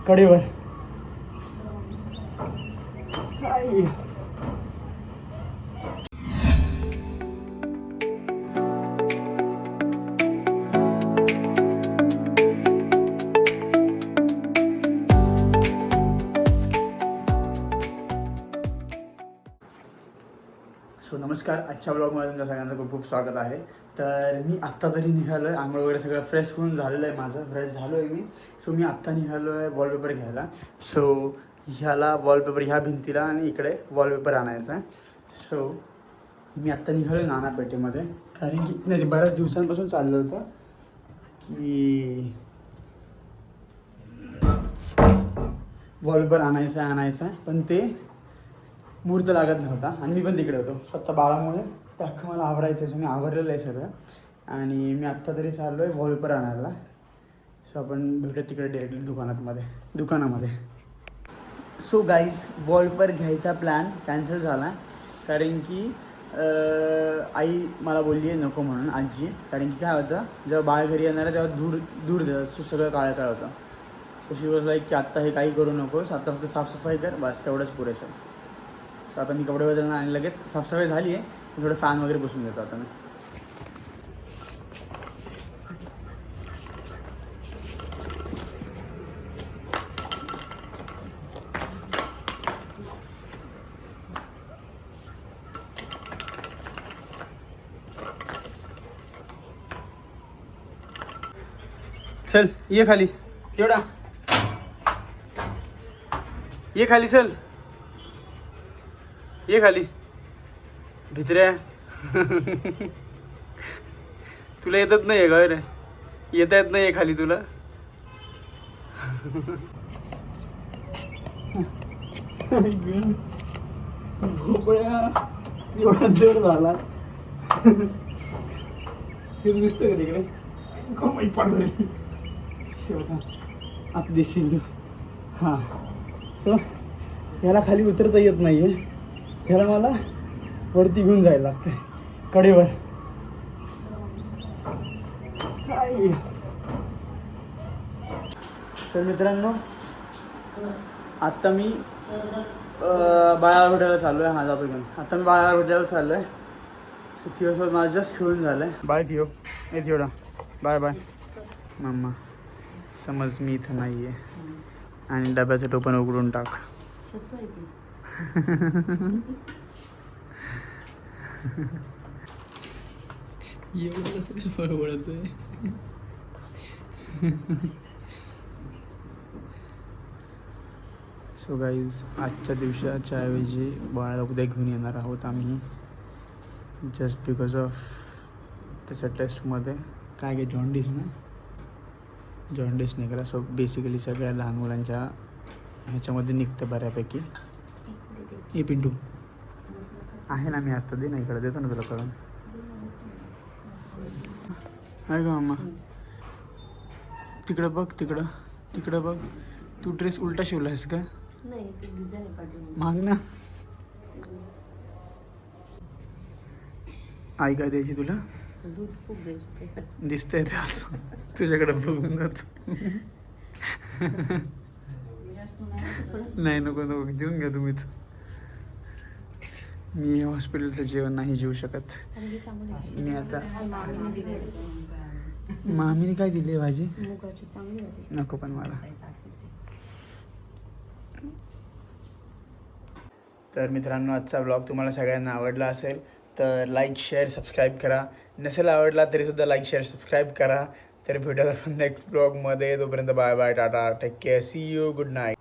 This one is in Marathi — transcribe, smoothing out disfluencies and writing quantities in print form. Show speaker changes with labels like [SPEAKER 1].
[SPEAKER 1] कडेवर. आई. सो नमस्कार, आजच्या ब्लॉगमध्ये तुमच्या सगळ्यांचं खूप खूप स्वागत आहे. तर मी आत्ता तरी निघालो आहे, आंघोळ वगैरे सगळं फ्रेश होऊन झालेलं आहे, माझं फ्रेश झालो आहे मी. सो मी आत्ता निघालो आहे वॉलपेपर घ्यायला. सो ह्याला वॉलपेपर, ह्या भिंतीला आणि इकडे वॉलपेपर आणायचा आहे. सो मी आत्ता निघालो आहे नानापेठेमध्ये, कारण की नाही बऱ्याच दिवसांपासून चाललं होतं की वॉलपेपर आणायचं आहे, पण ते मुहूर्त लागत नव्हता आणि मी पण तिकडे होतो. स्वतः बाळामुळे ते अख्खं मला आवरायचं आहे. सो मी आवरलेलं आहे सगळं आणि मी आत्ता तरी चाललो आहे वॉलपेपर आणायला. सो आपण भेटू तिकडे डायरेक्टली दुकानामध्ये. सो गाईज, वॉलपेपर घ्यायचा प्लॅन कॅन्सल झाला कारण की आई मला बोलली आहे नको म्हणून, आजी. कारण की काय होतं, जेव्हा बाळ घरी येणार आहे तेव्हा धूर देतात, सगळं काळं काळं होतं. सो शी वॉज लाईक की आत्ता हे काही करू नकोस, आत्ता फक्त साफसफाई कर, बस तेवढंच पुरेसं. सो आता मी कपडे बदलणार आणि लगेच साफसफाई झाली आहे, थोडं फॅन वगैरे बसून देतो आता मी. चल ये खाली, केवढा ये खाली, चल ये खाली भित्र्या. तुला येतच नाही आहे का रे? येता येत नाही आहे खाली तुला? भोपळ्या एवढा जोर झाला. ते दिसतं का तिकडे? गोमाई पाडवली शेवटा आत दिसशील. हां, सो ह्याला खाली उतरता येत नाही आहे, ह्याला मला वरती घेऊन जायला लागतं कडेवर. तर मित्रांनो, आत्ता मी बाळाला भेटायला चाललो आहे. हा जातो घेऊन. आत्ता मी बाळाला भेटायला चाललो आहे. दिवसभर माझं जस्ट खेळून झालं आहे. बाय थिओ, ए थिओडा, बाय बाय मम्मा. समज मी इथं नाही आहे आणि डब्याचं टोपण उघडून टाक. एवढं कसं काय बळबळत आहे? सो गाईज, आजच्या दिवसाच्या ऐवजी बाळाला उद्या घेऊन येणार आहोत आम्ही, जस्ट बिकॉज ऑफ त्याच्या टेस्टमध्ये काय जॉन्डिस ना, जॉन्डिस निघाला. सो बेसिकली सगळ्या लहान मुलांच्या ह्याच्यामध्ये निघतं बऱ्यापैकी. ए पिंटू आहे ना, मी आत्ता दे ना, इकडे देतो ना तुला करून. आहे का मामा? तिकडं बघ, तिकडं बघ. तू ड्रेस उलटा शिवला आहेस का? माग ना. आई काय द्यायची तुला?
[SPEAKER 2] दूध खूप द्यायची.
[SPEAKER 1] दिसतंय ते तुझ्याकडे बघून जात. नाही नको जेवून घ्या तुम्हीच. मी हॉस्पिटलचं जेवण नाही जेवू शकत. मी आता मामीने काय दिली भाजी? नको पण मला. तर मित्रांनो, आजचा ब्लॉग तुम्हाला सगळ्यांना आवडला असेल तर लाईक शेअर सबस्क्राईब करा. नसेल आवडला तरीसुद्धा लाईक शेअर सबस्क्राईब करा. तर भेटूया आपण नेक्स्ट ब्लॉगमध्ये. तोपर्यंत bye bye, ta-ta, take care, see you, good night.